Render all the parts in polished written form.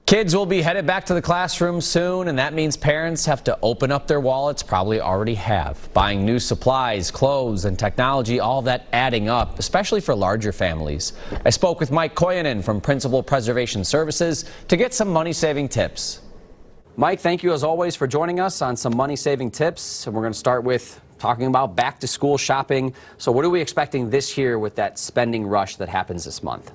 Kids will be headed back to the classroom soon, and that means parents have to open up their wallets, probably already have. Buying new supplies, clothes, and technology, all that adding up, especially for larger families. I spoke with Mike Kojonen from Principal Preservation Services to get some money-saving tips. Mike, thank you as always for joining us on some money-saving tips. And we're going to start with talking about back-to-school shopping. So what are we expecting this year with that spending rush that happens this month?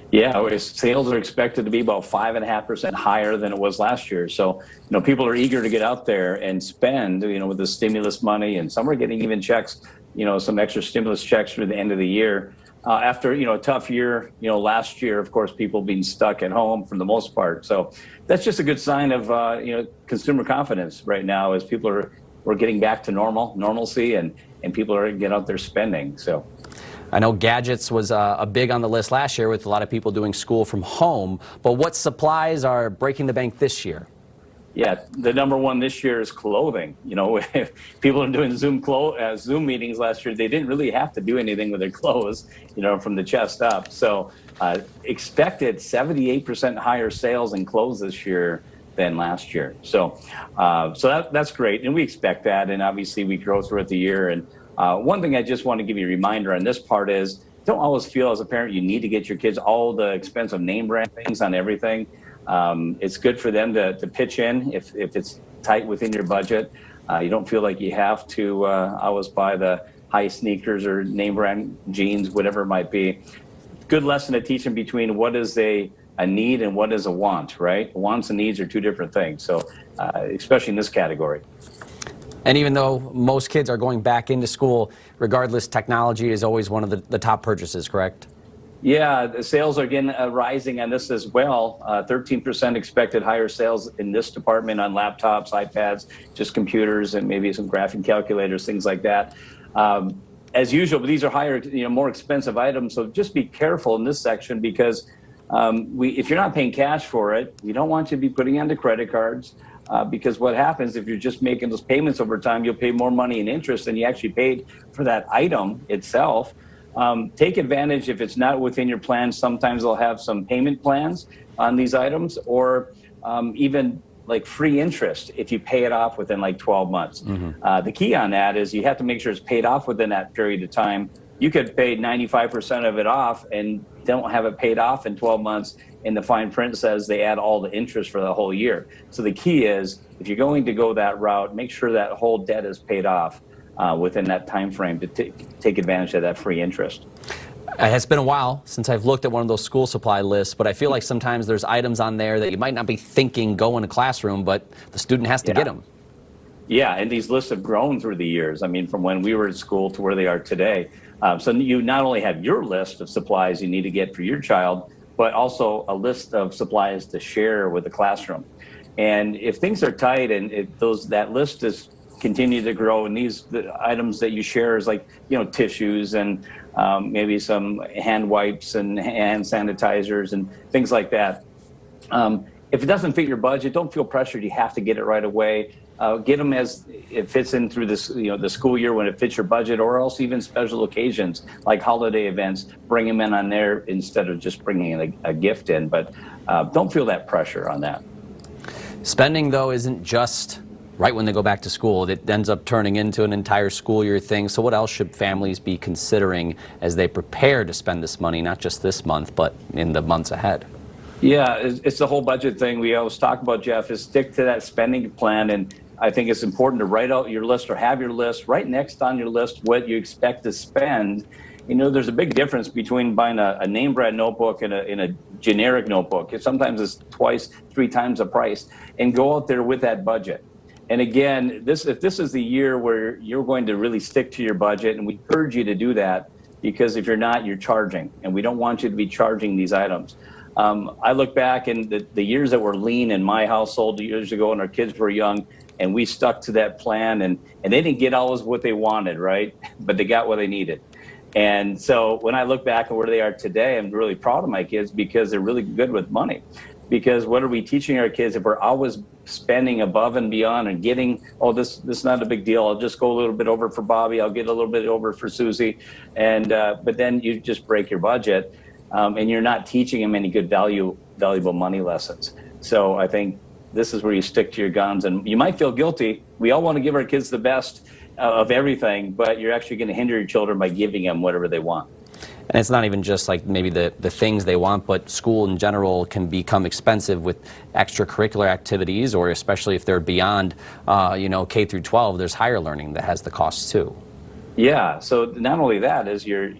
Yeah, sales are expected to be about 5.5% higher than it was last year. So, people are eager to get out there and spend, with the stimulus money, and some are getting even checks, some extra stimulus checks through the end of the year. After, a tough year, last year, of course, people being stuck at home for the most part. So that's just a good sign of, consumer confidence right now as we're getting back to normalcy and people are getting out there spending. So. I know gadgets was a big on the list last year with a lot of people doing school from home, but what supplies are breaking the bank this year? Yeah, the number one this year is clothing. People are doing Zoom meetings last year. They didn't really have to do anything with their clothes, from the chest up. So expected 78% higher sales in clothes this year than last year. So that's great, and we expect that, and obviously we grow throughout the year. And one thing I just want to give you a reminder on this part is don't always feel as a parent you need to get your kids all the expensive name brand things on everything. It's good for them to pitch in if it's tight within your budget. You don't feel like you have to always buy the high sneakers or name brand jeans, whatever it might be. Good lesson to teach them between what is a need and what is a want, right? Wants and needs are two different things. So especially in this category. And even though most kids are going back into school, regardless, technology is always one of the top purchases, correct? Yeah, the sales are again rising on this as well. 13% expected higher sales in this department on laptops, iPads, just computers, and maybe some graphing calculators, things like that. As usual, but these are higher, more expensive items. So just be careful in this section because if you're not paying cash for it, we don't want you to be putting onto credit cards. Because what happens if you're just making those payments over time, you'll pay more money in interest than you actually paid for that item itself. Take advantage if it's not within your plan. Sometimes they'll have some payment plans on these items or even like free interest if you pay it off within like 12 months. Mm-hmm. The key on that is you have to make sure it's paid off within that period of time. You could pay 95% of it off and don't have it paid off in 12 months. And the fine print says they add all the interest for the whole year. So the key is if you're going to go that route, make sure that whole debt is paid off within that time frame to take advantage of that free interest. It's been a while since I've looked at one of those school supply lists, but I feel like sometimes there's items on there that you might not be thinking go in a classroom, but the student has to get them. Yeah, and these lists have grown through the years. I mean, from when we were at school to where they are today. So you not only have your list of supplies you need to get for your child, but also a list of supplies to share with the classroom. And if things are tight and that list is continue to grow, and the items that you share is like tissues and maybe some hand wipes and hand sanitizers and things like that. If it doesn't fit your budget, don't feel pressured. You have to get it right away. Get them as it fits in through this, the school year when it fits your budget, or else even special occasions like holiday events. Bring them in on there instead of just bringing a gift in. But don't feel that pressure on that. Spending, though, isn't just right when they go back to school. It ends up turning into an entire school year thing. So what else should families be considering as they prepare to spend this money, not just this month, but in the months ahead? Yeah, it's the whole budget thing we always talk about, Jeff, is stick to that spending plan. And I think it's important to write out your list or have your list right next on your list what you expect to spend. There's a big difference between buying a name brand notebook and a generic notebook. Sometimes it's 2-3 times the price. And go out there with that budget. And again, if this is the year where you're going to really stick to your budget, and we urge you to do that, because if you're not, you're charging. And we don't want you to be charging these items. I look back in the years that were lean in my household years ago when our kids were young, and we stuck to that plan, and they didn't get always what they wanted, right? But they got what they needed. And so when I look back at where they are today, I'm really proud of my kids because they're really good with money. Because what are we teaching our kids if we're always spending above and beyond and getting, this is not a big deal. I'll just go a little bit over for Bobby. I'll get a little bit over for Susie. And but then you just break your budget and you're not teaching them any good valuable money lessons. So I think this is where you stick to your guns, and you might feel guilty. We all want to give our kids the best of everything, but you're actually going to hinder your children by giving them whatever they want. And it's not even just like maybe the things they want, but school in general can become expensive with extracurricular activities, or especially if they're beyond, K through 12, there's higher learning that has the costs too. Yeah. So not only that is you're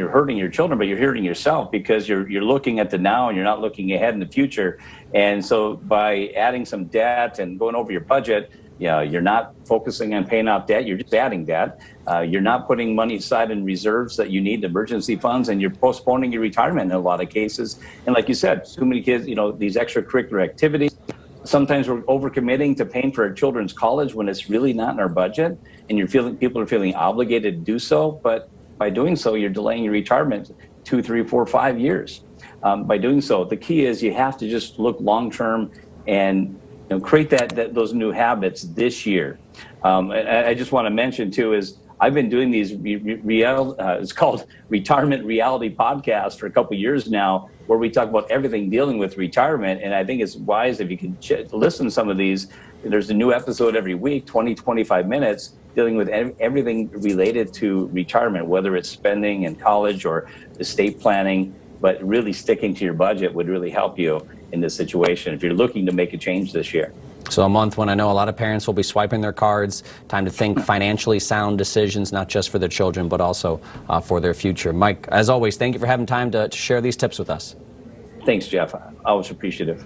hurting your children, but you're hurting yourself, because you're looking at the now and you're not looking ahead in the future. And so by adding some debt and going over your budget, you're not focusing on paying off debt. You're just adding debt. You're not putting money aside in reserves that you need, emergency funds, and you're postponing your retirement in a lot of cases. And like you said, too many kids, these extracurricular activities. Sometimes we're overcommitting to paying for our children's college when it's really not in our budget, and people are feeling obligated to do so. But by doing so, you're delaying your retirement 2, 3, 4, 5 years. By doing so, the key is you have to just look long term and create those new habits this year. I just want to mention too is I've been doing these it's called Retirement Reality Podcast for a couple of years now, where we talk about everything dealing with retirement. And I think it's wise if you can listen to some of these. There's a new episode every week, 20, 25 minutes, dealing with everything related to retirement, whether it's spending in college or estate planning. But really sticking to your budget would really help you in this situation if you're looking to make a change this year. So a month when I know a lot of parents will be swiping their cards, time to think financially sound decisions, not just for their children, but also for their future. Mike, as always, thank you for having time to share these tips with us. Thanks, Jeff. Always appreciative.